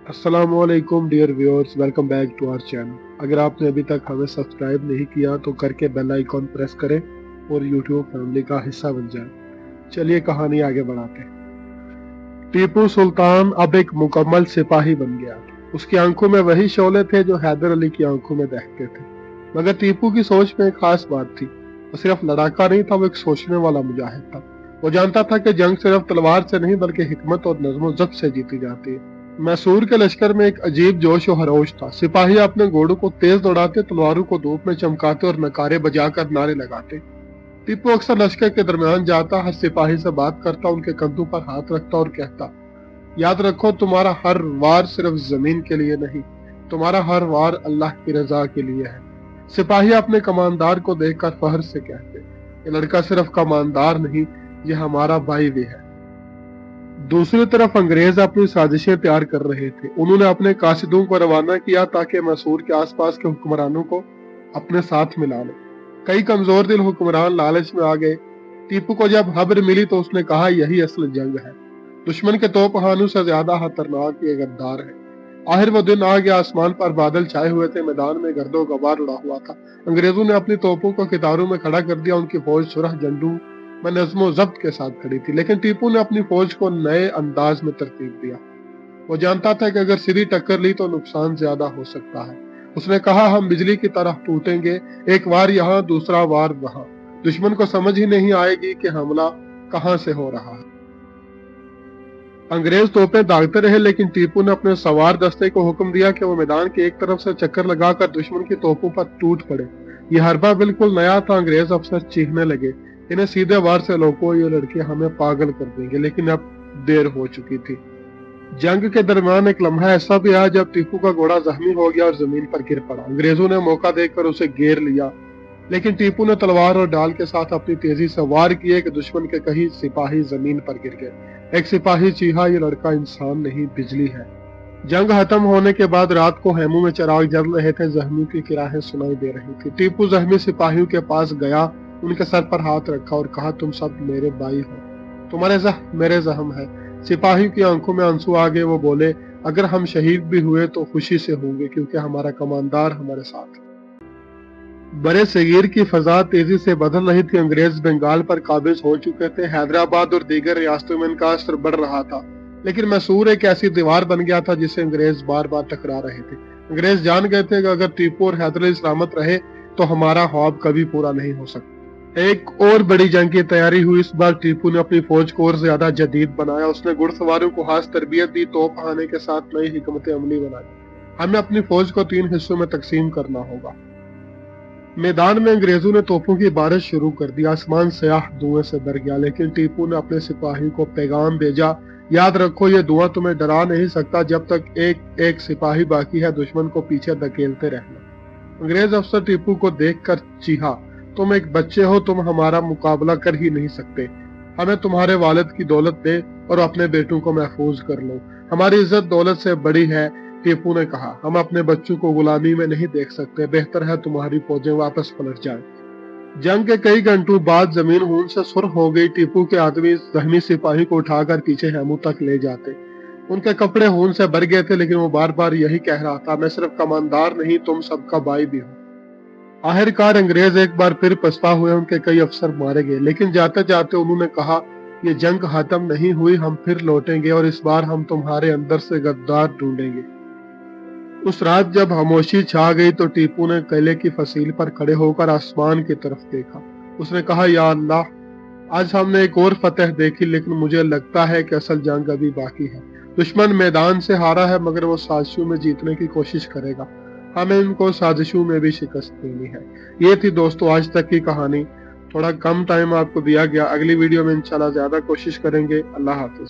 अस्सलामुअलैकुम dear viewers, welcome back to our channel. अगर आपने अभी तक हमें सब्सक्राइब नहीं किया तो करके बेल आइकॉन प्रेस करें और यूट्यूब फैमिली का हिस्सा बन जाए। चलिए कहानी आगे बढ़ाते हैं। टीपू सुल्तान अब एक मुकम्मल सिपाही बन गया। उसकी आंखों में वही शोले थे जो हैदर अली की आंखों में दहकते थे। मगर टीपू की सोच में एक खास बात थी। वो सिर्फ लड़ाका नहीं था, वो एक सोचने वाला मुजाहिद था। वो जानता था कि जंग सिर्फ तलवार से नहीं बल्कि हिकमत और नज़्म व ज़ब्त से जीती जाती है। मैसूर के लश्कर में एक अजीब जोश और खरोश था। सिपाही अपने घोड़ों को तेज दौड़ाते, तलवारों को धूप में चमकाते और नकारे बजाकर नारे लगाते। टीपू अक्सर लश्कर के दरमियान जाता, हर सिपाही से बात करता, उनके कंधों पर हाथ रखता और कहता, याद रखो तुम्हारा हर वार सिर्फ जमीन के लिए नहीं, तुम्हारा हर वार अल्लाह की रजा के लिए है। सिपाही अपने कमानदार को देखकर फख्र से कहते, ये लड़का सिर्फ कमानदार नहीं, ये हमारा भाई भी है। दूसरी तरफ अंग्रेज अपनी साजिशें तैयार कर रहे थे। उन्होंने अपने कासिदों को रवाना किया ताकि मैसूर के आसपास के हुक्मरानों को अपने साथ मिला ले। कई कमजोर दिल हुक्मरान लालच में आ गए। टीपू को जब खबर मिली तो उसने कहा, यही असल जंग है। दुश्मन के तोपखानों से ज्यादा खतरनाक ये गद्दार है। आखिर वो दिन आ गया। आसमान पर बादल छाए हुए थे, मैदान में गर्दो गबार उड़ा हुआ था। अंग्रेजों ने अपनी तोपों को कितारों में खड़ा कर दिया। उनकी फौज सुरह झंडू में नज़्म ज़ब्त के साथ खड़ी थी, लेकिन टीपू ने अपनी फौज को नए अंदाज में तरतीब दिया। वो जानता था कि अगर सीधी टक्कर ली तो नुकसान ज्यादा हो सकता है। उसने कहा, हम बिजली की तरह टूटेंगे, एक वार यहाँ दूसरा वार वहां। दुश्मन को समझ ही नहीं आएगी कि हमला कहां से हो रहा है। अंग्रेज तोपें दागते रहे, लेकिन टीपू ने अपने सवार दस्ते को हुक्म दिया कि वो मैदान के एक तरफ से चक्कर लगाकर दुश्मन की तोपों पर टूट पड़े। यह हरबा बिल्कुल नया था। अंग्रेज अफसर चीखने लगे, इन्हें सीधे वार से रोको, ये लड़के हमें पागल कर देंगे। लेकिन अब देर हो चुकी थी। जंग के दरमियान एक लम्हा ऐसा भी आया जब टीपू का घोड़ा जख्मी हो गया और जमीन पर गिर पड़ा। अंग्रेजों ने मौका देखकर उसे घेर लिया, लेकिन टीपू ने तलवार और डाल के साथ अपनी तेजी से वार किए कि दुश्मन के कई सिपाही जमीन पर गिर गए। एक सिपाही चीहा, ये लड़का इंसान नहीं बिजली है। जंग खत्म होने के बाद रात को हेमू में चिराग जल रहे थे, जख्मियों की किराहें सुनाई दे रही थी। टीपू जख्मी सिपाहियों के पास गया, उनके सर पर हाथ रखा और कहा, तुम सब मेरे भाई हो, तुम्हारे जख्म मेरे जख्म है। सिपाहियों की आंखों में आंसू आ गए। वो बोले, अगर हम शहीद भी हुए तो खुशी से होंगे, क्योंकि हमारा कमांडर हमारे साथ। बड़े सगीर की फजा तेजी से बदल रही थी। अंग्रेज बंगाल पर काबिज हो चुके थे। हैदराबाद और दीगर रियासतों में इनका असर बढ़ रहा था, लेकिन मैसूर एक ऐसी दीवार बन गया था जिसे अंग्रेज बार बार टकरा रहे थे। अंग्रेज जान गए थे कि अगर टीपू और हैदर अली सलामत रहे तो हमारा ख्वाब कभी पूरा नहीं हो सकता। एक और बड़ी जंग की तैयारी हुई। इस बार टीपू ने अपनी फौज को और ज्यादा जदीद बनाया। उसने घुड़सवारों को खास तरबियत दी, तोप खाने के साथ नई हिकमत अमली बनाई। हमें अपनी फौज को 3 हिस्सों में तकसीम करना होगा। मैदान में अंग्रेजों ने तोपों की बारिश शुरू कर दी। आसमान स्याह धुएं से भर गया, लेकिन टीपू ने अपने सिपाहियों को पैगाम भेजा, याद रखो ये धुआं तुम्हें डरा नहीं सकता। जब तक एक एक सिपाही बाकी है, दुश्मन को पीछे धकेलते रहना। अंग्रेज अफसर टीपू को देखकर चीहा, तुम एक बच्चे हो, तुम हमारा मुकाबला कर ही नहीं सकते। हमें तुम्हारे वालिद की दौलत दे और अपने बेटों को महफूज कर लो। हमारी इज्जत दौलत से बड़ी है। टीपू ने कहा, हम अपने बच्चों को गुलामी में नहीं देख सकते। बेहतर है तुम्हारी फौजें वापस पलट जाएं। जंग के कई घंटों बाद जमीन खून से सुर्ख हो गई। टीपू के आदमी जख्मी सिपाही को उठाकर पीछे हेमू तक ले जाते। उनके कपड़े खून से भर गए थे, लेकिन वो बार बार यही कह रहा था, मैं सिर्फ कमांडर नहीं, तुम सबका भाई भी हूँ। आखिरकार अंग्रेज एक बार फिर पछता हुए। उनके कई अफसर मारे गए, लेकिन जाते जाते उन्होंने कहा, ये जंग खत्म नहीं हुई, हम फिर लौटेंगे और इस बार हम तुम्हारे अंदर से गद्दार ढूंढेंगे। उस रात जब खामोशी छा गई तो टीपू ने किले की फसील पर खड़े होकर आसमान की तरफ देखा। उसने कहा, या अल्लाह, आज हमने एक और फतह देखी, लेकिन मुझे लगता है कि असल जंग अभी बाकी है। दुश्मन मैदान से हारा है, मगर वो साजिशों में जीतने की कोशिश करेगा। हमें इनको साजिशों में भी शिकस्त देनी है। ये थी दोस्तों आज तक की कहानी। थोड़ा कम टाइम आपको दिया गया। अगली वीडियो में इंशाल्लाह ज्यादा कोशिश करेंगे। अल्लाह हाफिज।